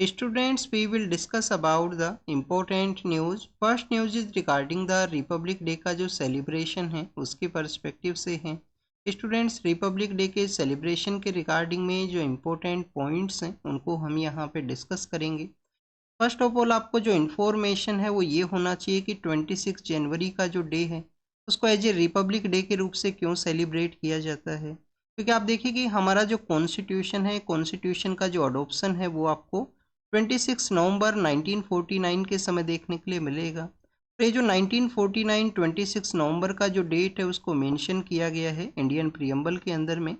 Students, we will discuss about the important news. First news is regarding the Republic day का जो celebration है उसके perspective से है। स्टूडेंट्स, रिपब्लिक डे के सेलिब्रेशन के रिगार्डिंग में जो इम्पोर्टेंट पॉइंट्स हैं उनको हम यहाँ पे डिस्कस करेंगे। फर्स्ट ऑफ ऑल आपको जो इन्फॉर्मेशन है वो ये होना चाहिए कि 26 जनवरी का जो डे है उसको एज ए रिपब्लिक डे के रूप से क्यों सेलिब्रेट किया जाता है, क्योंकि आप देखिए कि हमारा जो कॉन्स्टिट्यूशन है, कॉन्स्टिट्यूशन का जो अडोप्शन है वो आपको 26 नवंबर 1949 के समय देखने के लिए मिलेगा। तो ये जो 1949 26 नवंबर का जो डेट है उसको मेंशन किया गया है इंडियन प्रियम्बल के अंदर में।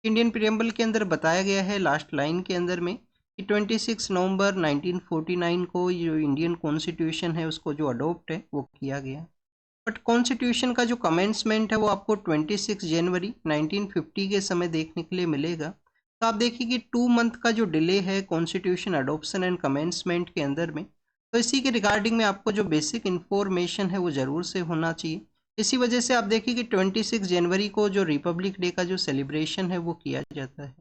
इंडियन प्रियम्बल के अंदर बताया गया है लास्ट लाइन के अंदर में कि 26 नवंबर 1949 को जो इंडियन कॉन्स्टिट्यूशन है उसको जो अडोप्ट है वो किया गया। बट कॉन्स्टिट्यूशन का जो कमेंसमेंट है वो आपको 26 जनवरी 1950 के समय देखने के लिए मिलेगा। तो आप देखिए कि 2 मंथ का जो डिले है कॉन्स्टिट्यूशन अडोप्शन एंड कमेंसमेंट के अंदर में, तो इसी के रिगार्डिंग में आपको जो बेसिक इन्फॉर्मेशन है वो ज़रूर से होना चाहिए। इसी वजह से आप देखिए कि 26 जनवरी को जो रिपब्लिक डे का जो सेलिब्रेशन है वो किया जाता है।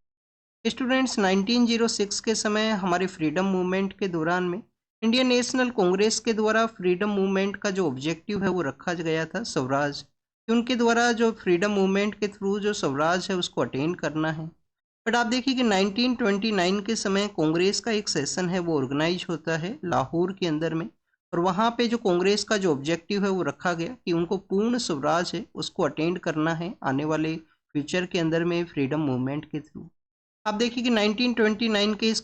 स्टूडेंट्स, 1906 के समय हमारे फ्रीडम मूवमेंट के दौरान में इंडियन नेशनल कांग्रेस के द्वारा फ्रीडम मूवमेंट का जो ऑब्जेक्टिव है वो रखा गया था स्वराज, कि उनके द्वारा जो फ्रीडम मूवमेंट के थ्रू जो स्वराज है उसको अटेन करना है। बट आप देखिए कि 1929 के समय कांग्रेस का एक सेशन है वो ऑर्गेनाइज होता है लाहौर के अंदर में, और वहाँ पे जो कांग्रेस का जो ऑब्जेक्टिव है वो रखा गया कि उनको पूर्ण स्वराज है उसको अटेंड करना है आने वाले फ्यूचर के अंदर में फ्रीडम मूवमेंट के थ्रू। आप देखिए कि 1929 के इस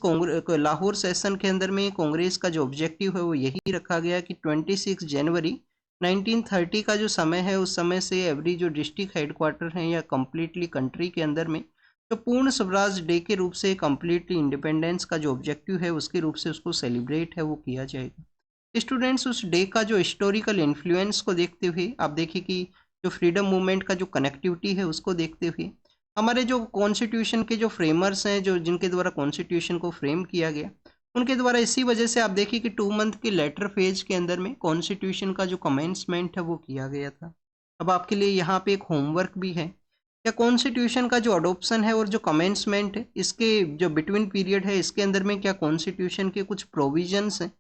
लाहौर सेशन के अंदर में कांग्रेस का जो ऑब्जेक्टिव है वो यही रखा गया कि 26 जनवरी 1930 का जो समय है उस समय से एवरी जो डिस्ट्रिक्ट हेडक्वार्टर हैं या कम्प्लीटली कंट्री के अंदर में तो पूर्ण स्वराज डे के रूप से कम्प्लीटली इंडिपेंडेंस का जो ऑब्जेक्टिव है उसके रूप से उसको सेलिब्रेट है वो किया जाएगा। स्टूडेंट्स, उस डे का जो हिस्टोरिकल इन्फ्लुएंस को देखते हुए आप देखिए कि जो फ्रीडम मूवमेंट का जो कनेक्टिविटी है उसको देखते हुए हमारे जो कॉन्स्टिट्यूशन के जो फ्रेमर्स हैं, जो जिनके द्वारा कॉन्स्टिट्यूशन को फ्रेम किया गया, उनके द्वारा इसी वजह से आप देखिए कि 2 मंथ के लेटर फेज के अंदर में कॉन्स्टिट्यूशन का जो कमेंसमेंट है वो किया गया था। अब आपके लिए यहाँ पे एक होमवर्क भी है, क्या कॉन्स्टिट्यूशन का जो अडोप्शन है और जो कमेंसमेंट है इसके जो बिटवीन पीरियड है इसके अंदर में क्या कॉन्स्टिट्यूशन के कुछ प्रोविजंस हैं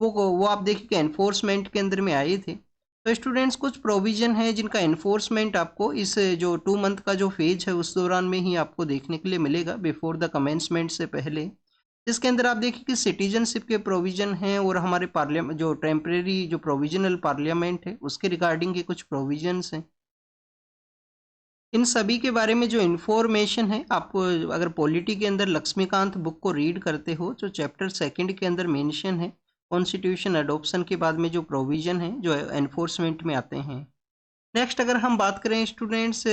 वो आप देखिए कि एनफोर्समेंट के अंदर में आए थे। तो स्टूडेंट्स, कुछ प्रोविजन है जिनका एनफोर्समेंट आपको इस जो 2 मंथ का जो फेज है उस दौरान में ही आपको देखने के लिए मिलेगा, बिफोर द कमेंसमेंट से पहले। इसके अंदर आप देखिए कि सिटीजनशिप के प्रोविजन हैं और हमारे पार्लियामेंट जो टेम्परेरी जो प्रोविजनल पार्लियामेंट है उसके रिगार्डिंग के कुछ प्रोविजंस हैं। इन सभी के बारे में जो इन्फॉर्मेशन है आपको अगर पॉलिटी के अंदर लक्ष्मीकांत बुक को रीड करते हो जो चैप्टर 2 के अंदर मेंशन है, कॉन्स्टिट्यूशन अडॉप्शन के बाद में जो प्रोविजन है जो एनफोर्समेंट में आते हैं। नेक्स्ट अगर हम बात करें स्टूडेंट्स,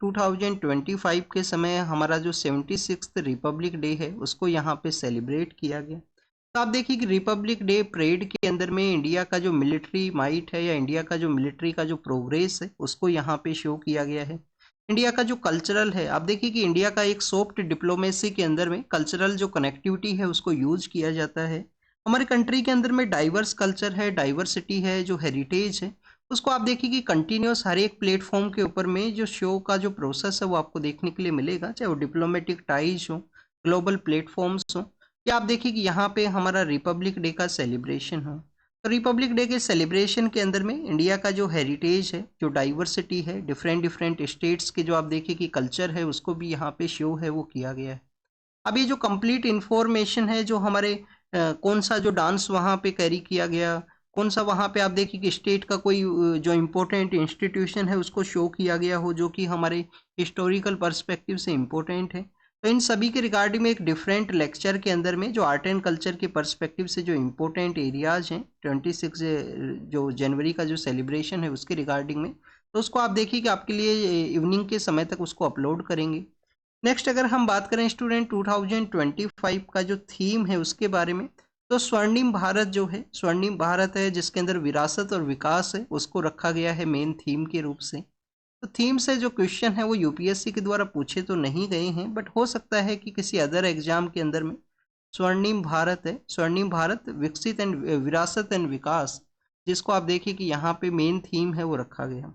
2025 के समय हमारा जो 76th रिपब्लिक डे है उसको यहाँ पे सेलिब्रेट किया गया। तो आप देखिए कि रिपब्लिक डे परेड के अंदर में इंडिया का जो मिलिट्री माइट है या इंडिया का जो मिलिट्री का जो प्रोग्रेस है उसको यहाँ पे शो किया गया है। इंडिया का जो कल्चरल है, आप देखिए कि इंडिया का एक सॉफ्ट डिप्लोमेसी के अंदर में कल्चरल जो कनेक्टिविटी है उसको यूज किया जाता है। हमारे कंट्री के अंदर में डाइवर्स कल्चर है, डाइवर्सिटी है, जो हेरिटेज है उसको आप देखिए कि कंटिन्यूस हर एक प्लेटफॉर्म के ऊपर में जो शो का जो प्रोसेस है वो आपको देखने के लिए मिलेगा, चाहे वो डिप्लोमेटिक टाइज हो, ग्लोबल प्लेटफॉर्म्स हो, या आप देखिए कि यहाँ पे हमारा रिपब्लिक डे का सेलिब्रेशन हो। तो रिपब्लिक डे के सेलिब्रेशन के अंदर में इंडिया का जो हेरिटेज है, जो डाइवर्सिटी है, डिफरेंट डिफरेंट स्टेट्स के जो आप देखिए कि कल्चर है उसको भी यहाँ पे शो है वो किया गया है। अब ये जो कंप्लीट इन्फॉर्मेशन है जो हमारे कौन सा जो डांस वहाँ पे कैरी किया गया, कौन सा वहाँ पे आप देखिए कि स्टेट का कोई जो इम्पोर्टेंट इंस्टीट्यूशन है उसको शो किया गया हो जो कि हमारे हिस्टोरिकल पर्सपेक्टिव से इम्पोर्टेंट है। तो इन सभी के रिगार्डिंग में एक डिफरेंट लेक्चर के अंदर में जो आर्ट एंड कल्चर के पर्सपेक्टिव से जो इम्पोर्टेंट एरियाज हैं 26 जो जनवरी का जो सेलिब्रेशन है उसके रिगार्डिंग में, तो उसको आप देखिए कि आपके लिए इवनिंग के समय तक उसको अपलोड करेंगे। नेक्स्ट अगर हम बात करें स्टूडेंट 2025 का जो थीम है उसके बारे में, तो स्वर्णिम भारत जो है, स्वर्णिम भारत है जिसके अंदर विरासत और विकास है उसको रखा गया है मेन थीम के रूप से। तो थीम से जो क्वेश्चन है वो यूपीएससी के द्वारा पूछे तो नहीं गए हैं, बट हो सकता है कि किसी अदर एग्जाम के अंदर में स्वर्णिम भारत है, स्वर्णिम भारत विकसित एंड विरासत एंड विकास, जिसको आप देखिए कि यहाँ पे मेन थीम है वो रखा गया।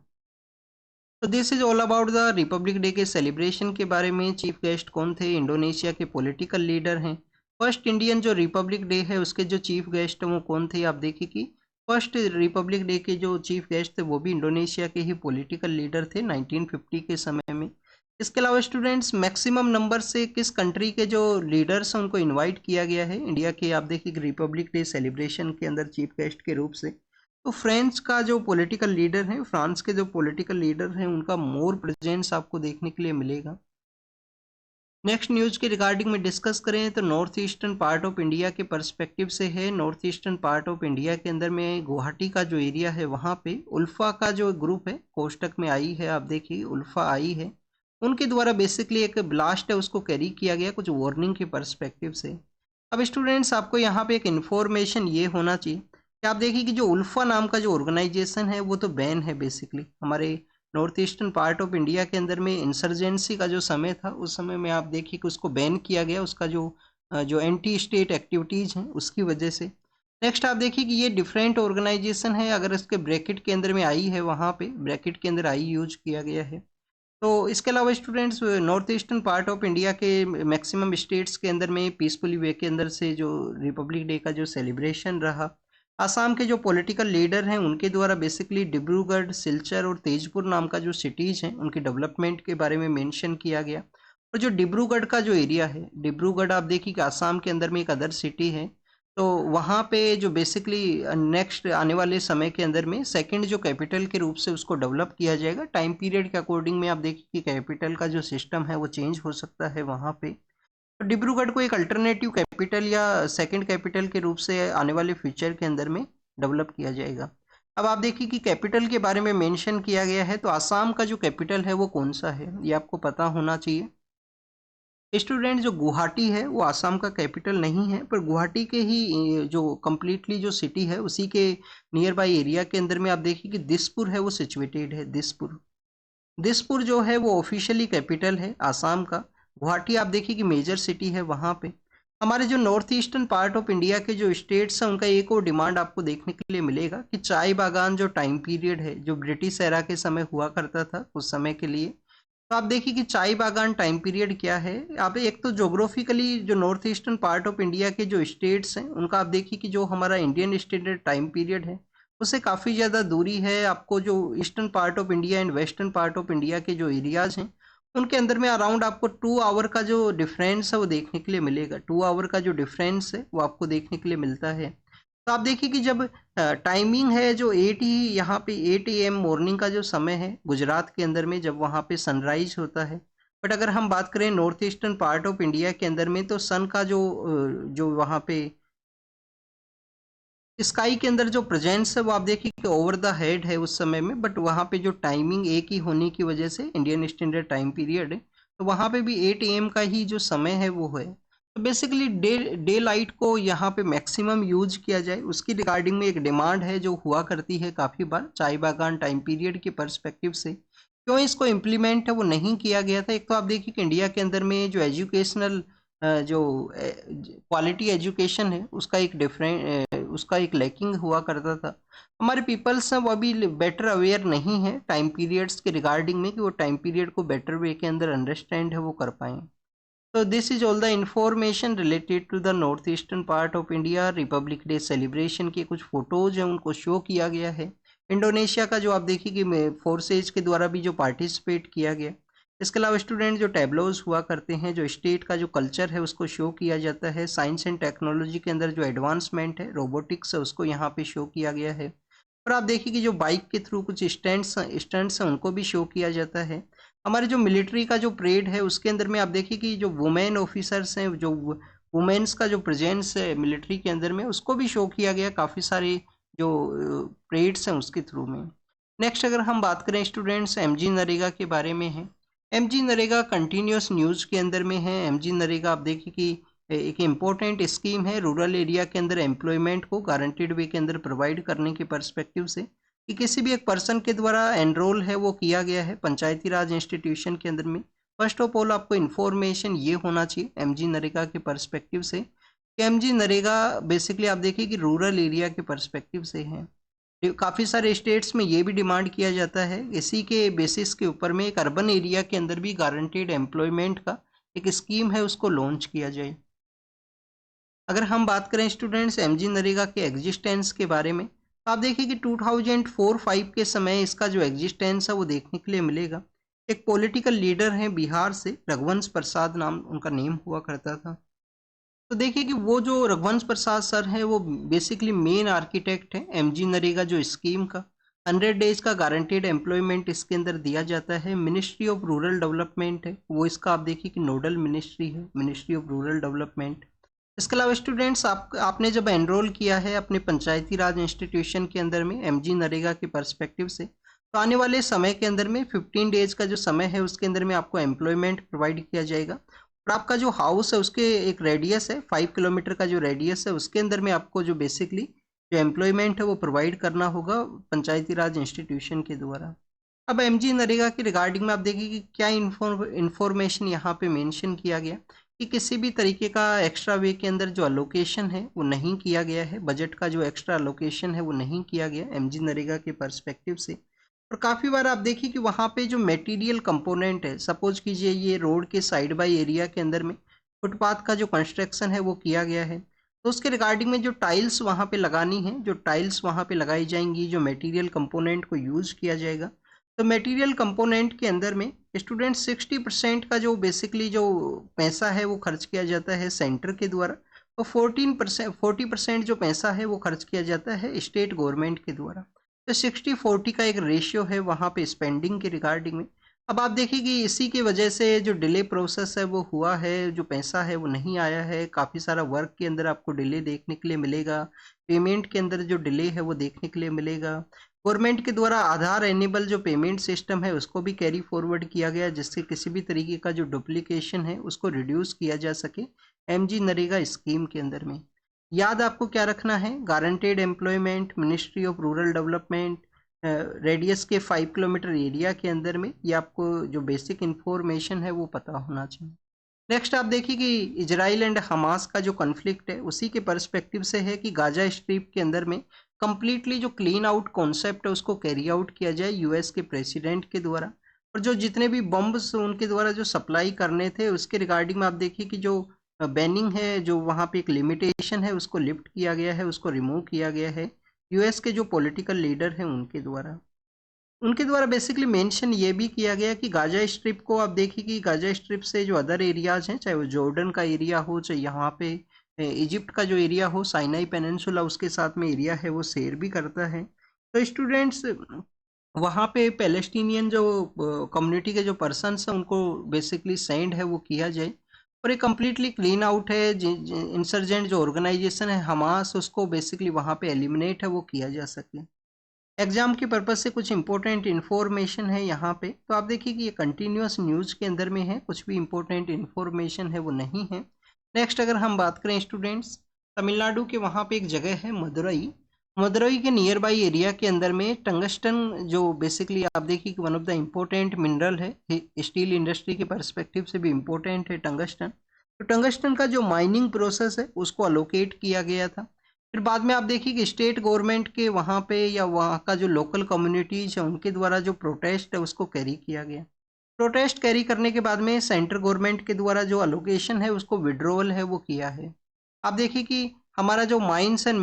तो this is all about the Republic day के सेलिब्रेशन के बारे में। चीफ गेस्ट कौन थे? इंडोनेशिया के पॉलिटिकल लीडर हैं फर्स्ट इंडियन जो रिपब्लिक डे है उसके जो चीफ गेस्ट हैं वो कौन थे, आप देखिए कि फर्स्ट रिपब्लिक डे के जो चीफ गेस्ट थे वो भी इंडोनेशिया के ही पॉलिटिकल लीडर थे 1950 के समय में। इसके अलावा स्टूडेंट्स मैक्सिमम नंबर से किस कंट्री के जो लीडर्स हैं उनको इनवाइट किया गया है इंडिया के, आप देखिए रिपब्लिक डे सेलिब्रेशन के अंदर चीफ गेस्ट के रूप से। तो फ्रांस का जो पॉलिटिकल लीडर है, फ्रांस के जो पॉलिटिकल लीडर हैं उनका मोर प्रेजेंस आपको देखने के लिए मिलेगा। नेक्स्ट न्यूज के रिगार्डिंग में डिस्कस करें तो north eastern part of India के पर्सपेक्टिव से है। North eastern part of India के अंदर में गुवाहाटी का जो एरिया है वहाँ पे उल्फा का जो ग्रुप है, कोष्टक में आई है, आप देखिए उल्फा आई है, उनके द्वारा बेसिकली एक ब्लास्ट है उसको कैरी किया गया कुछ वार्निंग के पर्सपेक्टिव से। अब स्टूडेंट्स आपको यहाँ पे एक इन्फॉर्मेशन ये होना चाहिए कि आप देखिए कि जो उल्फा नाम का जो ऑर्गेनाइजेशन है वो तो बैन है बेसिकली हमारे north eastern part of India के अंदर में। इंसर्जेंसी का जो समय था उस समय में आप देखिए कि उसको बैन किया गया, उसका जो एंटी स्टेट एक्टिविटीज़ हैं उसकी वजह से। नेक्स्ट आप देखिए कि ये डिफरेंट ऑर्गेनाइजेशन है, अगर इसके ब्रैकेट के अंदर में आई है वहाँ पे ब्रैकेट के अंदर आई यूज किया गया है। तो इसके अलावा students north eastern part of India के मैक्सिमम स्टेट्स के अंदर में पीसफुली वे के अंदर से जो रिपब्लिक डे का जो सेलिब्रेशन रहा, आसाम के जो पॉलिटिकल लीडर हैं उनके द्वारा बेसिकली डिब्रूगढ़, सिलचर और तेजपुर नाम का जो सिटीज़ हैं उनके डेवलपमेंट के बारे में मेंशन किया गया। और जो डिब्रूगढ़ का जो एरिया है, डिब्रूगढ़ आप देखिए कि आसाम के अंदर में एक अदर सिटी है, तो वहाँ पे जो बेसिकली नेक्स्ट आने वाले समय के अंदर में सेकंड जो कैपिटल के रूप से उसको डेवलप किया जाएगा। टाइम पीरियड के अकॉर्डिंग में आप देखिए कि कैपिटल का जो सिस्टम है वो चेंज हो सकता है वहाँ पे। तो डिब्रूगढ़ को एक अल्टरनेटिव कैपिटल या सेकंड कैपिटल के रूप से आने वाले फ्यूचर के अंदर में डेवलप किया जाएगा। अब आप देखिए कि कैपिटल के बारे में मेंशन किया गया है, तो आसाम का जो कैपिटल है वो कौन सा है ये आपको पता होना चाहिए। स्टूडेंट जो गुवाहाटी है वो आसाम का कैपिटल नहीं है, पर गुवाहाटी के ही जो कम्प्लीटली जो सिटी है उसी के नियर बाई एरिया के अंदर में आप देखिए कि दिसपुर है वो सिचुएटेड है। दिसपुर दिसपुर जो है वो ऑफिशियली कैपिटल है आसाम का। गुवाहाटी आप देखिए कि मेजर सिटी है वहाँ पे। हमारे जो north eastern part of India के जो स्टेट्स हैं उनका एक और डिमांड आपको देखने के लिए मिलेगा कि चाय बागान जो टाइम पीरियड है जो ब्रिटिश एरा के समय हुआ करता था उस समय के लिए, तो आप देखिए कि चाय बागान टाइम पीरियड क्या है। आप एक तो जोग्राफिकली जो north eastern part of India के जो स्टेट्स हैं उनका आप देखिए कि जो हमारा इंडियन स्टैंडर्ड टाइम पीरियड है उससे काफ़ी ज़्यादा दूरी है। आपको जो eastern part of India and western part of India के जो एरियाज़ हैं उनके अंदर में अराउंड आपको 2 आवर का जो डिफरेंस है वो देखने के लिए मिलेगा। 2 आवर का जो डिफरेंस है वो आपको देखने के लिए मिलता है। तो आप देखिए कि जब टाइमिंग है जो 8 ही यहाँ पे 8 AM मॉर्निंग का जो समय है गुजरात के अंदर में जब वहाँ पे सनराइज होता है। बट अगर हम बात करें north eastern part of India के अंदर में तो सन का जो वहाँ पे स्काई के अंदर जो प्रेजेंस है वो आप देखिए कि ओवर द हेड है उस समय में, बट वहाँ पे जो टाइमिंग एक ही होने की वजह से इंडियन स्टैंडर्ड टाइम पीरियड है तो वहाँ पे भी 8 AM का ही जो समय है वो है। तो बेसिकली डे लाइट को यहाँ पे मैक्सिमम यूज किया जाए उसकी रिगार्डिंग में एक डिमांड है जो हुआ करती है काफ़ी बार चाय बागान टाइम पीरियड के पर्सपेक्टिव से। क्यों इसको इम्प्लीमेंट है वो नहीं किया गया था, एक तो आप देखिए कि इंडिया के अंदर में जो एजुकेशनल जो क्वालिटी एजुकेशन है उसका एक डिफरेंट उसका एक लैकिंग हुआ करता था। हमारे पीपल्स हैं वो अभी बेटर अवेयर नहीं है टाइम पीरियड्स के रिगार्डिंग में कि वो टाइम पीरियड को बेटर वे के अंदर अंडरस्टैंड है वो कर पाएँ। तो this is all the information related to the north eastern part of India Republic Day celebration के कुछ फोटोज हैं उनको शो किया गया है। इंडोनेशिया का जो आप देखिए कि फोर्सेज के द्वारा भी जो पार्टिसिपेट किया गया। इसके अलावा स्टूडेंट जो टैब्लोज हुआ करते हैं जो स्टेट का जो कल्चर है उसको शो किया जाता है। साइंस एंड टेक्नोलॉजी के अंदर जो एडवांसमेंट है रोबोटिक्स है उसको यहाँ पे शो किया गया है। और आप देखिए कि जो बाइक के थ्रू कुछ स्टंट्स हैं उनको भी शो किया जाता है। हमारे जो मिलिट्री का जो परेड है उसके अंदर में आप देखिए कि जो वुमेन ऑफिसर्स हैं जो वुमेन्स का जो प्रेजेंस है मिलिट्री के अंदर में उसको भी शो किया गया काफ़ी सारे जो परेड्स हैं उसके थ्रू में। नेक्स्ट अगर हम बात करें स्टूडेंट्स MG नरेगा के बारे में है। MG नरेगा कंटिन्यूस न्यूज़ के अंदर में है। MG नरेगा आप देखिए कि एक इम्पोर्टेंट स्कीम है रूरल एरिया के अंदर एम्प्लॉयमेंट को गारंटीड वे के अंदर प्रोवाइड करने के पर्सपेक्टिव से कि किसी भी एक पर्सन के द्वारा एनरोल है वो किया गया है पंचायती राज इंस्टीट्यूशन के अंदर में। फर्स्ट ऑफ ऑल आपको इन्फॉर्मेशन ये होना चाहिए MG नरेगा के पर्सपेक्टिव से कि MG नरेगा बेसिकली आप देखिए कि रूरल एरिया के पर्सपेक्टिव से है। काफ़ी सारे स्टेट्स में ये भी डिमांड किया जाता है इसी के बेसिस के ऊपर में एक अर्बन एरिया के अंदर भी गारंटीड एम्प्लॉयमेंट का एक स्कीम है उसको लॉन्च किया जाए। अगर हम बात करें स्टूडेंट्स एमजी नरेगा के एग्जिस्टेंस के बारे में, तो आप देखिए कि 2004-5 के समय इसका जो एग्जिस्टेंस है वो देखने के लिए मिलेगा। एक पॉलिटिकल लीडर हैं बिहार से, रघुवंश प्रसाद नाम उनका नेम हुआ करता था। तो देखिए कि वो जो रघुवंश प्रसाद सर हैं वो बेसिकली मेन आर्किटेक्ट हैं एमजी नरेगा जो स्कीम का। 100 डेज का गारंटेड एम्प्लॉयमेंट इसके अंदर दिया जाता है। मिनिस्ट्री ऑफ रूरल डेवलपमेंट है वो इसका, आप देखिए कि नोडल मिनिस्ट्री है, मिनिस्ट्री ऑफ रूरल डेवलपमेंट। इसके अलावा स्टूडेंट्स आपने जब एनरोल किया है अपने पंचायती राज इंस्टीट्यूशन के अंदर में एमजी नरेगा के पर्सपेक्टिव से, तो आने वाले समय के अंदर में 15 डेज का जो समय है उसके अंदर में आपको एम्प्लॉयमेंट प्रोवाइड किया जाएगा। और आपका जो हाउस है उसके एक रेडियस है 5 किलोमीटर का, जो रेडियस है उसके अंदर में आपको जो बेसिकली जो एम्प्लॉयमेंट है वो प्रोवाइड करना होगा पंचायती राज इंस्टीट्यूशन के द्वारा। अब एमजी नरेगा के रिगार्डिंग में आप देखिए कि क्या इंफॉर्मेशन यहाँ पे मेंशन किया गया कि किसी भी तरीके का एक्स्ट्रा वे के अंदर जो अलोकेशन है वो नहीं किया गया है। बजट का जो एक्स्ट्रा अलोकेशन है वो नहीं किया गया एमजी नरेगा के पर्सपेक्टिव से। और काफ़ी बार आप देखिए कि वहाँ पे जो मटेरियल कंपोनेंट है, सपोज कीजिए ये रोड के साइड बाई एरिया के अंदर में फुटपाथ का जो कंस्ट्रक्शन है वो किया गया है, तो उसके रिगार्डिंग में जो टाइल्स वहाँ पे लगानी है, जो टाइल्स वहाँ पे लगाई जाएंगी, जो मटेरियल कंपोनेंट को यूज़ किया जाएगा, तो मटेरियल कंपोनेंट के अंदर में स्टूडेंट 60% का जो बेसिकली जो पैसा है वो खर्च किया जाता है सेंटर के द्वारा, और 40% जो पैसा है वो खर्च किया जाता है स्टेट गवर्नमेंट के द्वारा। तो 60-40 का एक रेशियो है वहाँ पे स्पेंडिंग के रिगार्डिंग में। अब आप देखिए कि इसी की वजह से जो डिले प्रोसेस है वो हुआ है, जो पैसा है वो नहीं आया है, काफ़ी सारा वर्क के अंदर आपको डिले देखने के लिए मिलेगा, पेमेंट के अंदर जो डिले है वो देखने के लिए मिलेगा। गवर्नमेंट के द्वारा आधार एनेबल जो पेमेंट सिस्टम है उसको भी कैरी फॉरवर्ड किया गया, जिससे किसी भी तरीके का जो डुप्लीकेशन है उसको रिड्यूस किया जा सके एमजी नरेगा स्कीम के अंदर में। याद आपको क्या रखना है, guaranteed employment, ministry of rural development, radius के 5 किलोमीटर एरिया के अंदर में, ये आपको जो बेसिक इन्फॉर्मेशन है वो पता होना चाहिए। नेक्स्ट आप देखिए कि इजराइल एंड हमास का जो कॉन्फ्लिक्ट है उसी के पर्सपेक्टिव से है कि गाजा स्ट्रिप के अंदर में कम्प्लीटली जो क्लीन आउट कॉन्सेप्ट है उसको कैरी आउट किया जाए यूएस के प्रेसिडेंट के द्वारा। और जो जितने भी बम्ब्स उनके द्वारा जो सप्लाई करने थे उसके रिगार्डिंग में आप देखिए कि जो बैनिंग है, जो वहाँ पे एक लिमिटेशन है उसको लिफ्ट किया गया है, उसको रिमूव किया गया है यूएस के जो पॉलिटिकल लीडर हैं उनके द्वारा बेसिकली मेंशन ये भी किया गया कि गाजा स्ट्रिप को आप देखिए कि गाजा स्ट्रिप से जो अदर एरियाज हैं, चाहे वो जॉर्डन का एरिया हो, चाहे यहाँ पे इजिप्ट का जो एरिया हो, साइनाई पेनिनसुला उसके साथ में एरिया है वो शेयर भी करता है। तो स्टूडेंट्स वहाँ पे पैलेस्टीनियन जो कम्युनिटी के जो पर्सनस हैं उनको बेसिकली सेंड है वो किया जाए, और ये कम्प्लीटली क्लीन आउट है। इंसर्जेंट जो ऑर्गेनाइजेशन है हमास, उसको बेसिकली वहाँ पे एलिमिनेट है वो किया जा सके। एग्जाम के पर्पज से कुछ इंपॉर्टेंट इन्फॉर्मेशन है यहाँ पे, तो आप देखिए कि ये कंटिन्यूस न्यूज़ के अंदर में है, कुछ भी इंपॉर्टेंट इन्फॉर्मेशन है वो नहीं है। नेक्स्ट अगर हम बात करें स्टूडेंट्स, तमिलनाडु के वहाँ पे एक जगह है मदुरई, मदुरई के नियर बाई एरिया के अंदर में टंगस्टन, जो बेसिकली आप देखिए कि one of the important mineral है, स्टील इंडस्ट्री के परस्पेक्टिव से भी इम्पोर्टेंट है टंगस्टन। तो टंगस्टन का जो माइनिंग प्रोसेस है उसको अलोकेट किया गया था। फिर बाद में आप देखिए कि स्टेट गवर्नमेंट के वहाँ पे या वहाँ का जो लोकल कम्युनिटीज है उनके द्वारा जो प्रोटेस्ट है उसको कैरी किया गया। प्रोटेस्ट कैरी करने के बाद में सेंट्रल गवर्नमेंट के द्वारा जो अलोकेशन है उसको विड्रॉवल है वो किया है। आप देखिए कि हमारा जो mines and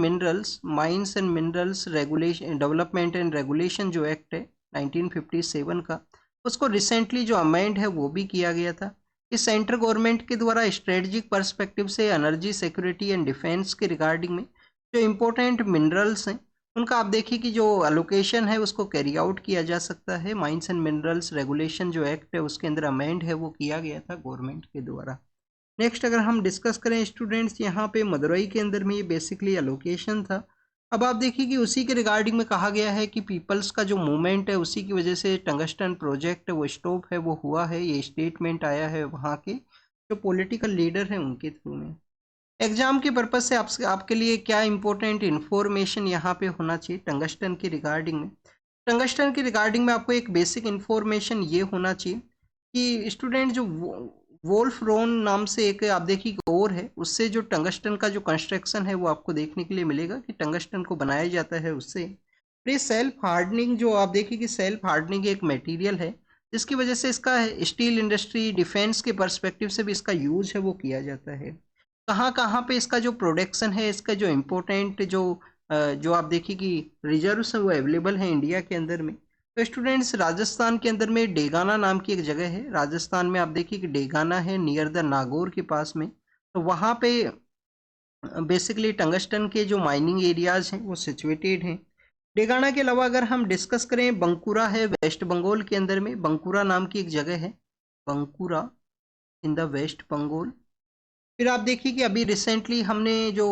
minerals regulation development and regulation जो एक्ट है 1957 का, उसको रिसेंटली जो अमेंड है वो भी किया गया था। इस सेंट्रल गवर्नमेंट के द्वारा स्ट्रेटजिक पर्सपेक्टिव से एनर्जी सिक्योरिटी एंड डिफेंस के रिगार्डिंग में जो इम्पोर्टेंट मिनरल्स हैं उनका आप देखिए कि जो अलोकेशन है उसको कैरी आउट किया जा सकता है। माइंस एंड मिनरल्स रेगुलेशन जो एक्ट है उसके अंदर अमेंड है वो किया गया था गवर्नमेंट के द्वारा। नेक्स्ट अगर हम डिस्कस करें स्टूडेंट्स, यहाँ पे मदुरई के अंदर में ये बेसिकली अलोकेशन था। अब आप देखिए कि उसी के रिगार्डिंग में कहा गया है कि पीपल्स का जो मूवमेंट है उसी की वजह से टंगस्टन प्रोजेक्ट वो स्टॉप है वो हुआ है, ये स्टेटमेंट आया है वहाँ के जो पॉलिटिकल लीडर हैं उनके थ्रू में। एग्जाम के पर्पज से आपके लिए क्या इंपॉर्टेंट इन्फॉर्मेशन यहाँ पे होना चाहिए टंगस्टन के रिगार्डिंग में। टंगस्टन के रिगार्डिंग में आपको एक बेसिक इन्फॉर्मेशन ये होना चाहिए कि स्टूडेंट जो वोल्फ्रोन नाम से एक आप देखिए और है, उससे जो टंगस्टन का जो कंस्ट्रक्शन है वो आपको देखने के लिए मिलेगा कि टंगस्टन को बनाया जाता है उससे। ये सेल्फ हार्डनिंग जो आप देखिए कि सेल्फ हार्डनिंग एक मटेरियल है जिसकी वजह से इसका स्टील इंडस्ट्री डिफेंस के पर्सपेक्टिव से भी इसका यूज है वो किया जाता है। कहाँ कहाँ पे इसका जो प्रोडक्शन है, इसका जो इम्पोर्टेंट जो आप देखिए कि रिजर्व्स है वो अवेलेबल है इंडिया के अंदर में। तो स्टूडेंट्स राजस्थान के अंदर में डेगाना नाम की एक जगह है, राजस्थान में आप देखिए कि डेगाना है नियर द नागौर के पास में। तो वहाँ पे बेसिकली टंगस्टन के जो माइनिंग एरियाज हैं वो सिचुएटेड हैं। डेगाना के अलावा अगर हम डिस्कस करें, बंकुरा है वेस्ट बंगाल के अंदर में, बंकुरा नाम की एक जगह है, बंकुरा इन द वेस्ट बंगाल। फिर आप देखिए कि अभी रिसेंटली हमने जो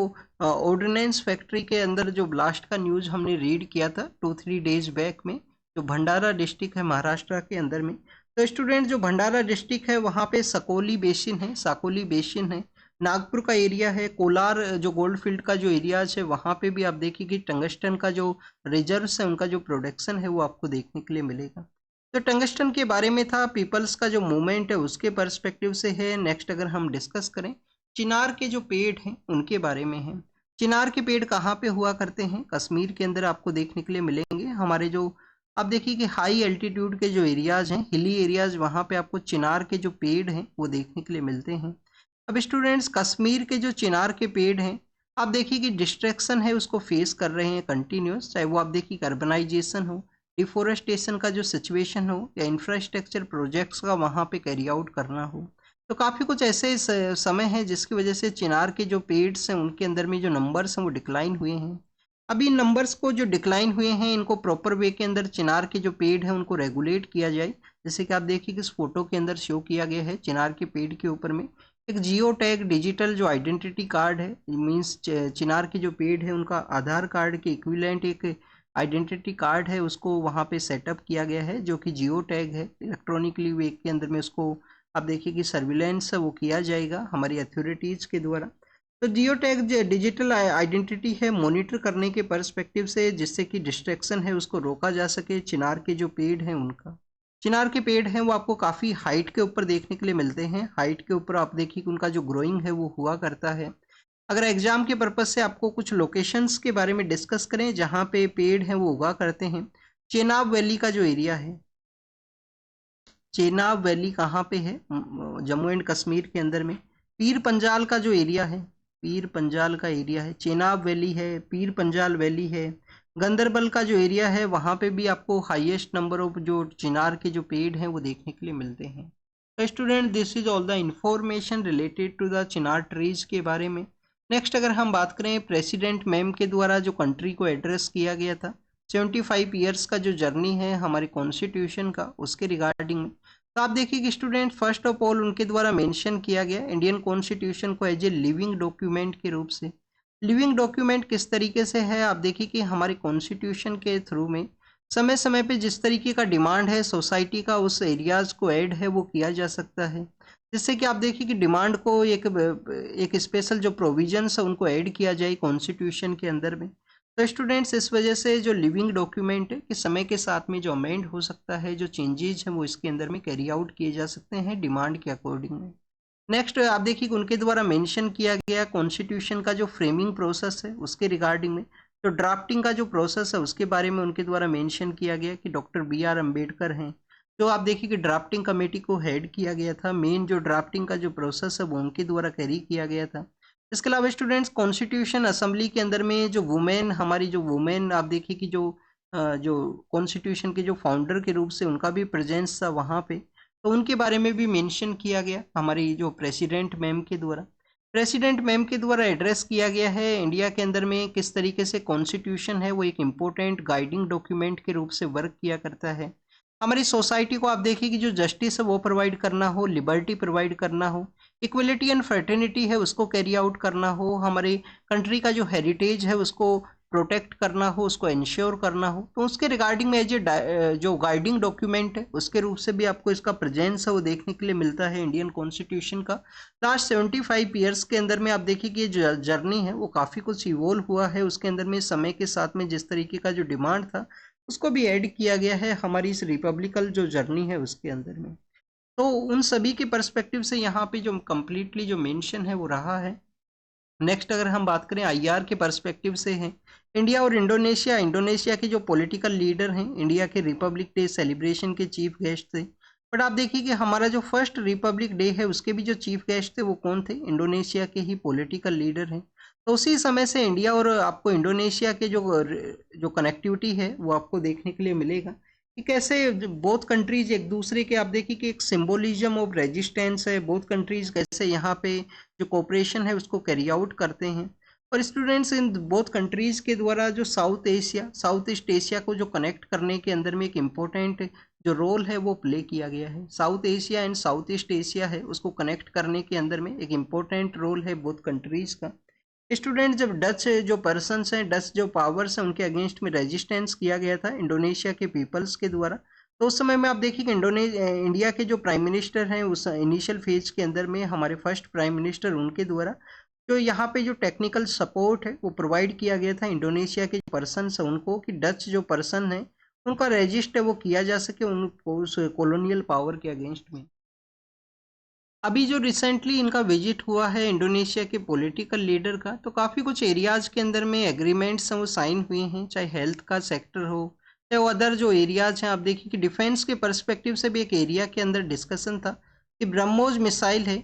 ऑर्डिनेंस फैक्ट्री के अंदर जो ब्लास्ट का न्यूज़ हमने रीड किया था 2-3 डेज बैक में, जो भंडारा डिस्ट्रिक्ट है महाराष्ट्र के अंदर में। तो स्टूडेंट जो भंडारा डिस्ट्रिक्ट है वहाँ पे सकोली बेसिन है, साकोली बेसिन है, नागपुर का एरिया है, कोलार जो गोल्ड फील्ड का जो एरियाज है वहाँ पे भी आप देखिए कि टंगस्टन का जो रिजर्व्स है उनका जो प्रोडक्शन है वो आपको देखने के लिए मिलेगा। तो टंगस्टन के बारे में था, पीपल्स का जो मूवमेंट है उसके पर्सपेक्टिव से है। नेक्स्ट अगर हम डिस्कस करें चिनार के जो पेड़ हैं उनके बारे में है। चिनार के पेड़ कहाँ पे हुआ करते हैं? कश्मीर के अंदर आपको देखने के लिए मिलेंगे। हमारे जो आप देखिए कि हाई एल्टीट्यूड के जो एरियाज हैं, हिली एरियाज, वहाँ पे आपको चिनार के जो पेड़ हैं वो देखने के लिए मिलते हैं। अब स्टूडेंट्स कश्मीर के जो चिनार के पेड़ हैं, आप देखिए कि डिस्ट्रैक्शन है उसको फेस कर रहे हैं कंटिन्यूस, चाहे वो आप देखिए अर्बनाइजेशन हो, डिफोरेस्टेशन का जो सिचुएशन हो, या इंफ्रास्ट्रक्चर प्रोजेक्ट्स का वहाँ पे कैरी आउट करना हो। तो काफ़ी कुछ ऐसे समय है जिसकी वजह से चिनार के जो पेड्स हैं उनके अंदर में जो नंबर्स हैं वो डिक्लाइन हुए हैं। अभी इन नंबर्स को जो डिक्लाइन हुए हैं इनको प्रॉपर वे के अंदर चिनार के जो पेड़ हैं उनको रेगुलेट किया जाए। जैसे कि आप देखिए कि इस फोटो के अंदर शो किया गया है, चिनार के पेड़ के ऊपर में एक जियो टैग डिजिटल जो आइडेंटिटी कार्ड है, मीन्स चिनार के जो पेड़ है उनका आधार कार्ड के इक्विवेलेंट एक आइडेंटिटी कार्ड है, उसको वहाँ पे सेटअप किया गया है जो कि जियो टैग है। इलेक्ट्रॉनिकली वे के अंदर में उसको आप देखिए कि सर्विलेंस वो किया जाएगा हमारी अथॉरिटीज़ के द्वारा। तो जियो टैग डिजिटल आइडेंटिटी है मॉनिटर करने के पर्सपेक्टिव से, जिससे कि डिस्ट्रैक्शन है उसको रोका जा सके। चिनार के जो पेड़ हैं उनका, चिनार के पेड़ हैं वो आपको काफ़ी हाइट के ऊपर देखने के लिए मिलते हैं। हाइट के ऊपर आप देखिए कि उनका जो ग्रोइंग है वो हुआ करता है। अगर एग्जाम के पर्पज से आपको कुछ लोकेशंस के बारे में डिस्कस करें जहाँ पे पेड़ हैं वो उगा करते हैं, चेनाब वैली का जो एरिया है, चेनाब वैली कहाँ पे है? जम्मू एंड कश्मीर के अंदर में। पीर पंजाल का जो एरिया है, पीर पंजाल का एरिया है, चेनाब वैली है, पीर पंजाल वैली है। गंदरबल का जो एरिया है वहाँ पे भी आपको हाईएस्ट नंबर ऑफ जो चिनार के जो पेड़ हैं वो देखने के लिए मिलते हैं। तो student this is all the information related to the chinar trees के बारे में। नेक्स्ट अगर हम बात करें प्रेसिडेंट मैम के द्वारा जो कंट्री को एड्रेस किया गया था 75 ईयर्स का जो जर्नी है हमारे कॉन्स्टिट्यूशन का, उसके रिगार्डिंग में, तो आप देखिए कि स्टूडेंट फर्स्ट ऑफ ऑल उनके द्वारा मेंशन किया गया इंडियन कॉन्स्टिट्यूशन को एज ए लिविंग डॉक्यूमेंट के रूप से। लिविंग डॉक्यूमेंट किस तरीके से है? आप देखिए कि हमारे कॉन्स्टिट्यूशन के थ्रू में समय समय पे जिस तरीके का डिमांड है सोसाइटी का, उस एरियाज को ऐड है वो किया जा सकता है। जिससे कि आप देखिए कि डिमांड को एक स्पेशल जो प्रोविजंस है उनको ऐड किया जाए कॉन्स्टिट्यूशन के अंदर में। तो स्टूडेंट्स इस वजह से जो लिविंग डॉक्यूमेंट है कि समय के साथ में जो अमेंड हो सकता है, जो चेंजेज हैं वो इसके अंदर में कैरी आउट किए जा सकते हैं डिमांड के अकॉर्डिंग में। नेक्स्ट आप देखिए कि उनके द्वारा मेंशन किया गया कॉन्स्टिट्यूशन का जो फ्रेमिंग प्रोसेस है उसके रिगार्डिंग में, तो ड्राफ्टिंग का जो प्रोसेस है उसके बारे में उनके द्वारा मेंशन किया गया कि डॉक्टर BR अम्बेडकर हैं, जो आप देखिए कि ड्राफ्टिंग कमेटी को हेड किया गया था। मेन जो ड्राफ्टिंग का जो प्रोसेस है वो उनके द्वारा कैरी किया गया था। इसके अलावा स्टूडेंट्स कॉन्स्टिट्यूशन असेंबली के अंदर में जो वुमेन, हमारी जो वुमेन आप देखिए कि जो कॉन्स्टिट्यूशन के जो फाउंडर के रूप से उनका भी प्रेजेंस था वहाँ पे, तो उनके बारे में भी मेंशन किया गया हमारी जो प्रेसिडेंट मैम के द्वारा। प्रेसिडेंट मैम के द्वारा एड्रेस किया गया है इंडिया के अंदर में किस तरीके से कॉन्स्टिट्यूशन है वो एक इम्पोर्टेंट गाइडिंग डॉक्यूमेंट के रूप से वर्क किया करता है। हमारी सोसाइटी को आप देखिए कि जो जस्टिस है वो प्रोवाइड करना हो, लिबर्टी प्रोवाइड करना हो, इक्वलिटी एंड फ्रेटर्निटी है उसको कैरी आउट करना हो, हमारे कंट्री का जो हेरिटेज है उसको प्रोटेक्ट करना हो, उसको इंश्योर करना हो, तो उसके रिगार्डिंग में जो गाइडिंग डॉक्यूमेंट है उसके रूप से भी आपको इसका प्रेजेंस है वो देखने के लिए मिलता है इंडियन कॉन्स्टिट्यूशन का। लास्ट 75 ईयर्स के अंदर में आप देखिए कि जो जर्नी है वो काफ़ी कुछ इवोल्व हुआ है, उसके अंदर में समय के साथ में जिस तरीके का जो डिमांड था उसको भी ऐड किया गया है हमारी इस रिपब्लिकल जो जर्नी है उसके अंदर में। तो उन सभी के पर्सपेक्टिव से यहाँ पे जो कम्प्लीटली जो मेंशन है वो रहा है। नेक्स्ट अगर हम बात करें IR के पर्सपेक्टिव से हैं, इंडिया और इंडोनेशिया, इंडोनेशिया के जो पॉलिटिकल लीडर हैं इंडिया के रिपब्लिक डे सेलिब्रेशन के चीफ गेस्ट थे। बट आप देखिए कि हमारा जो फर्स्ट रिपब्लिक डे है उसके भी जो चीफ गेस्ट थे वो कौन थे, इंडोनेशिया के ही पॉलिटिकल लीडर हैं। तो उसी समय से इंडिया और आपको इंडोनेशिया के जो कनेक्टिविटी है वो आपको देखने के लिए मिलेगा कि कैसे बोथ कंट्रीज एक दूसरे के, आप देखिए कि एक सिंबोलिज्म ऑफ रेजिस्टेंस है, बोथ कंट्रीज कैसे यहाँ पे जो कोऑपरेशन है उसको कैरी आउट करते हैं। और स्टूडेंट्स इन बोथ कंट्रीज के द्वारा जो साउथ ईस्ट एशिया को जो कनेक्ट करने के अंदर में एक इम्पोर्टेंट जो रोल है वो प्ले किया गया है। South Asia and south east Asia है उसको कनेक्ट करने के अंदर में एक इम्पोर्टेंट रोल है बोथ कंट्रीज का। स्टूडेंट जब डच जो पर्सनस हैं, डच जो पावर्स हैं, उनके अगेंस्ट में रेजिस्टेंस किया गया था इंडोनेशिया के पीपल्स के द्वारा, तो उस समय में आप देखिए कि इंडिया के जो प्राइम मिनिस्टर हैं उस इनिशियल फेज के अंदर में हमारे फर्स्ट प्राइम मिनिस्टर उनके द्वारा जो यहाँ पे जो टेक्निकल सपोर्ट है वो प्रोवाइड किया गया था इंडोनेशिया के जो पर्सन है उनको, कि डच जो पर्सन है उनका रजिस्ट है वो किया जा सके उनको उस कॉलोनियल पावर के अगेंस्ट में। अभी जो रिसेंटली इनका विजिट हुआ है इंडोनेशिया के पॉलिटिकल लीडर का, तो काफ़ी कुछ एरियाज़ के अंदर में एग्रीमेंट्स हैं वो साइन हुए हैं, चाहे हेल्थ का सेक्टर हो चाहे वो अदर जो एरियाज हैं। आप देखिए कि डिफेंस के पर्सपेक्टिव से भी एक एरिया के अंदर डिस्कशन था कि ब्रह्मोस मिसाइल है,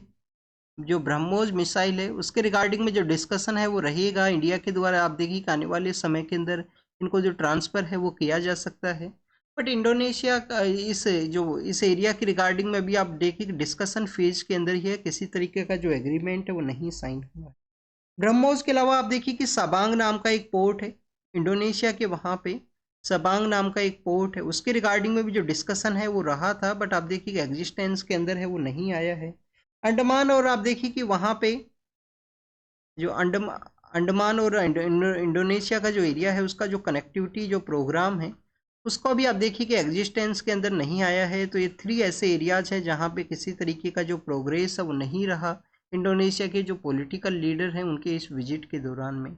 जो ब्रह्मोस मिसाइल है उसके रिगार्डिंग में जो डिस्कशन है वो रहेगा इंडिया के द्वारा। आप देखिए कि आने वाले समय के अंदर इनको जो ट्रांसफ़र है वो किया जा सकता है। बट इंडोनेशिया का इस एरिया की रिगार्डिंग में भी आप देखिए कि डिस्कशन फेज के अंदर ही है, किसी तरीके का जो एग्रीमेंट है वो नहीं साइन हुआ है। ब्रह्मोस के अलावा आप देखिए कि सबांग नाम का एक पोर्ट है इंडोनेशिया के, वहाँ पे सबांग नाम का एक पोर्ट है, उसके रिगार्डिंग में भी जो डिस्कशन है वो रहा था, बट आप देखिए कि एग्जिस्टेंस के अंदर है वो नहीं आया है। अंडमान, और आप देखिए कि वहाँ पे जो अंडमान और इंडोनेशिया का जो एरिया है उसका जो कनेक्टिविटी जो प्रोग्राम है उसको भी आप देखिए कि एग्जिस्टेंस के अंदर नहीं आया है। तो ये 3 ऐसे एरियाज हैं जहाँ पे किसी तरीके का जो प्रोग्रेस है वो नहीं रहा इंडोनेशिया के जो पॉलिटिकल लीडर हैं उनके इस विजिट के दौरान में।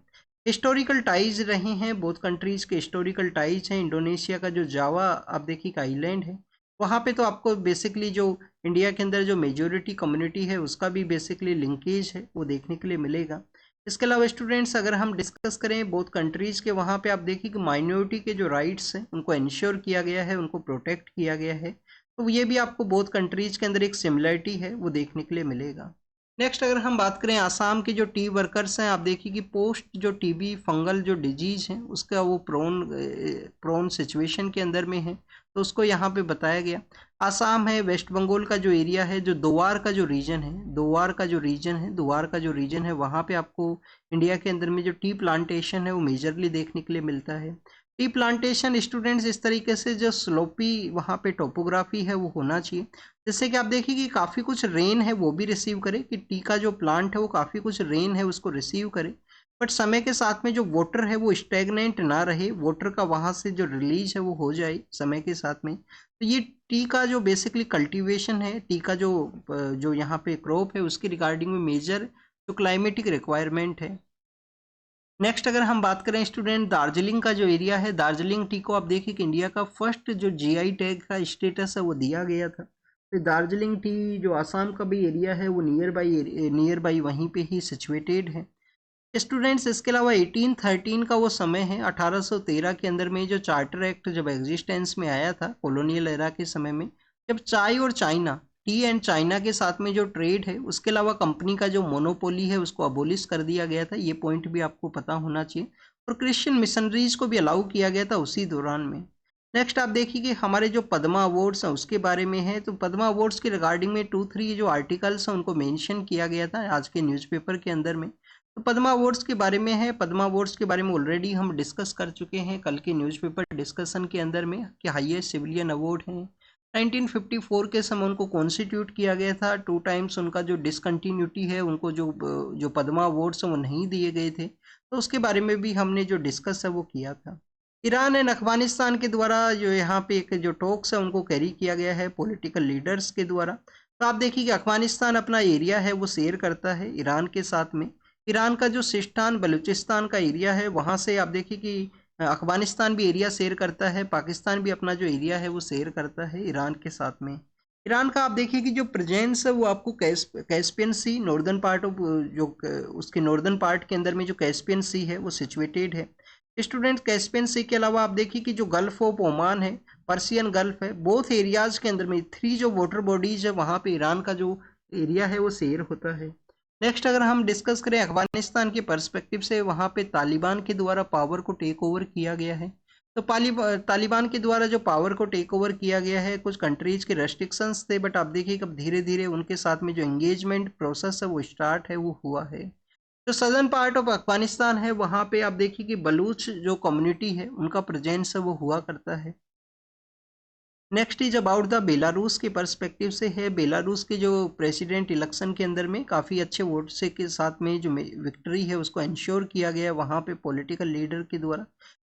हिस्टोरिकल टाइज रहे हैं, बोथ कंट्रीज़ के हिस्टोरिकल टाइज हैं। इंडोनेशिया का जो जावा आप देखिए कि आइलैंड है, वहाँ पे तो आपको बेसिकली जो इंडिया के अंदर जो मेजोरिटी कम्युनिटी है उसका भी बेसिकली लिंकेज है वो देखने के लिए मिलेगा। इसके अलावा स्टूडेंट्स अगर हम डिस्कस करें बोथ कंट्रीज़ के, वहाँ पे आप देखिए कि माइनॉरिटी के जो राइट्स हैं उनको इंश्योर किया गया है, उनको प्रोटेक्ट किया गया है। तो ये भी आपको बोथ कंट्रीज़ के अंदर एक सिमिलरिटी है वो देखने के लिए मिलेगा। नेक्स्ट अगर हम बात करें आसाम के जो टी वर्कर्स हैं, आप देखिए कि पोस्ट जो टीबी फंगल जो डिजीज़ है उसका वो प्रोन सिचुएशन के अंदर में है, तो उसको यहाँ पे बताया गया। आसाम है, वेस्ट बंगाल का जो एरिया है, जो दोवार का जो रीजन है, दोवार का जो रीजन है वहाँ पे आपको इंडिया के अंदर में जो टी प्लांटेशन है वो मेजरली देखने के लिए मिलता है। टी प्लांटेशन स्टूडेंट्स इस तरीके से जो स्लोपी वहाँ पे टोपोग्राफी है वो होना चाहिए, जिससे कि आप देखिए कि काफ़ी कुछ रेन है वो भी रिसीव करे, कि टी का जो प्लांट है वो काफ़ी कुछ रेन है उसको रिसीव करे, बट समय के साथ में जो वाटर है वो स्टेगनेंट ना रहे, वाटर का वहाँ से जो रिलीज है वो हो जाए समय के साथ में। तो ये टी का जो बेसिकली कल्टीवेशन है, टी का जो यहाँ पे क्रॉप है उसकी रिगार्डिंग में मेजर जो क्लाइमेटिक रिक्वायरमेंट है। नेक्स्ट अगर हम बात करें स्टूडेंट दार्जिलिंग का जो एरिया है, दार्जिलिंग टी को आप देखिए कि इंडिया का फर्स्ट जो जीआई टैग का स्टेटस है वो दिया गया था। तो दार्जिलिंग टी जो आसाम का भी एरिया है वो नियर बाई वहीं पे ही सिचुएटेड है। स्टूडेंट्स इसके अलावा 1813 का वो समय है, 1813 के अंदर में जो चार्टर एक्ट जब एग्जिस्टेंस में आया था कॉलोनियल एरा के समय में, जब चाय और चाइना टी एंड चाइना के साथ में जो ट्रेड है उसके अलावा कंपनी का जो मोनोपोली है उसको अबोलिश कर दिया गया था, ये पॉइंट भी आपको पता होना चाहिए। और क्रिश्चियन मिशनरीज को भी अलाउ किया गया था उसी दौरान में। नेक्स्ट आप देखिए कि हमारे जो पद्मा अवार्ड्स हैं उसके बारे में है, तो पद्मा अवार्ड्स के रिगार्डिंग में 2-3 जो आर्टिकल्स हैं उनको मेंशन किया गया था आज के न्यूज़पेपर के अंदर में। तो पद्मा अवार्ड्स के बारे में है, पद्मा अवार्ड्स के बारे में ऑलरेडी हम डिस्कस कर चुके हैं कल के न्यूज़पेपर डिस्कशन के अंदर में, कि हाईएस्ट सिविलियन अवार्ड हैं। 1954 के समय उनको कॉन्स्टिट्यूट किया गया था, 2 टाइम्स उनका जो डिसकंटिन्यूटी है, उनको जो पद्मा अवार्ड्स हैं वो नहीं दिए गए थे, तो उसके बारे में भी हमने जो डिस्कस है वो किया था। ईरान एंड अफगानिस्तान के द्वारा जो यहाँ पे एक जो टॉक्स है उनको कैरी किया गया है पॉलिटिकल लीडर्स के द्वारा। तो आप देखिए कि अफगानिस्तान अपना एरिया है वो शेयर करता है ईरान के साथ में। ईरान का जो सिस्तान बलूचिस्तान का एरिया है वहाँ से आप देखिए कि अफगानिस्तान भी एरिया शेयर करता है, पाकिस्तान भी अपना जो एरिया है वो शेयर करता है ईरान के साथ में। ईरान का आप देखिए कि जो प्रेजेंस है वो आपको Caspian Sea northern part of जो उसके नॉर्दर्न पार्ट के अंदर में जो कैस्पियन सी है वो सिचुएटेड है। स्टूडेंट कैस्पियन सी के अलावा आप देखिए कि जो गल्फ ऑफ ओमान है, पर्सियन गल्फ है, बोथ एरियाज के अंदर में 3 जो वाटर बॉडीज है वहाँ पे ईरान का जो एरिया है वो शेयर होता है। नेक्स्ट अगर हम डिस्कस करें अफगानिस्तान के पर्सपेक्टिव से, वहाँ पे तालिबान के द्वारा पावर को टेक ओवर किया गया है। तो तालिबान के द्वारा जो पावर को टेक ओवर किया गया है, कुछ कंट्रीज के रेस्ट्रिक्शंस थे, बट आप देखिए कब धीरे धीरे उनके साथ में जो एंगेजमेंट प्रोसेस है वो स्टार्ट है, वो हुआ है। जो सदर्न पार्ट ऑफ अफगानिस्तान है वहाँ पे आप देखिए कि बलूच जो कम्युनिटी है उनका प्रेजेंस है वो हुआ करता है। Next is about the Belarus के पर्सपेक्टिव से है। बेलारूस के जो प्रेसिडेंट इलेक्शन के अंदर में काफ़ी अच्छे वोट से के साथ में जो विक्ट्री है उसको इंश्योर किया गया वहाँ पे पॉलिटिकल लीडर के द्वारा।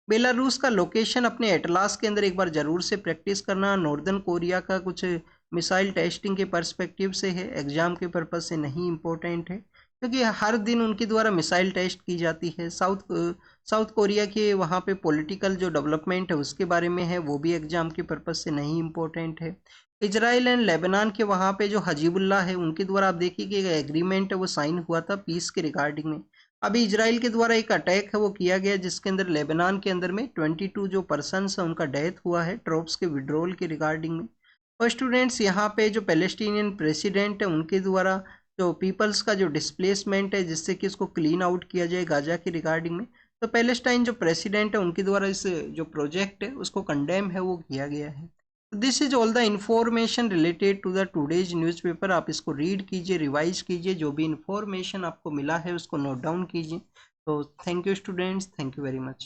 बेलारूस का लोकेशन अपने एटलास के अंदर एक बार ज़रूर से प्रैक्टिस करना। नॉर्दर्न कोरिया का कुछ मिसाइल टेस्टिंग के पर्सपेक्टिव से है, एग्जाम के पर्पज से नहीं इम्पोर्टेंट है क्योंकि हर दिन उनके द्वारा मिसाइल टेस्ट की जाती है। साउथ कोरिया के वहाँ पे पॉलिटिकल जो डेवलपमेंट है उसके बारे में है, वो भी एग्जाम के पर्पज से नहीं इम्पोर्टेंट है। इजराइल एंड लेबनान के वहाँ पे जो हजीबुल्लाह है उनके द्वारा आप देखिए कि एग्रीमेंट है वो साइन हुआ था पीस के रिगार्डिंग में। अभी इजराइल के द्वारा एक अटैक है वो किया गया जिसके अंदर लेबनान के अंदर में 22 जो पर्सनस है उनका डेथ हुआ है ट्रॉप्स के विड्रॉल के रिगार्डिंग में। और स्टूडेंट्स यहाँ पे जो पैलेस्टीनियन प्रेसिडेंट है उनके द्वारा जो पीपल्स का जो डिस्प्लेसमेंट है जिससे कि इसको क्लीन आउट किया जाए गाजा के रिगार्डिंग में, तो पैलेस्टाइन जो प्रेसिडेंट है उनके द्वारा इस जो प्रोजेक्ट है उसको कंडेम है वो किया गया है। This is all the information related to the today's newspaper. आप इसको रीड कीजिए, रिवाइज कीजिए, जो भी इंफॉर्मेशन आपको मिला है उसको नोट डाउन कीजिए। तो thank you students, thank you very much.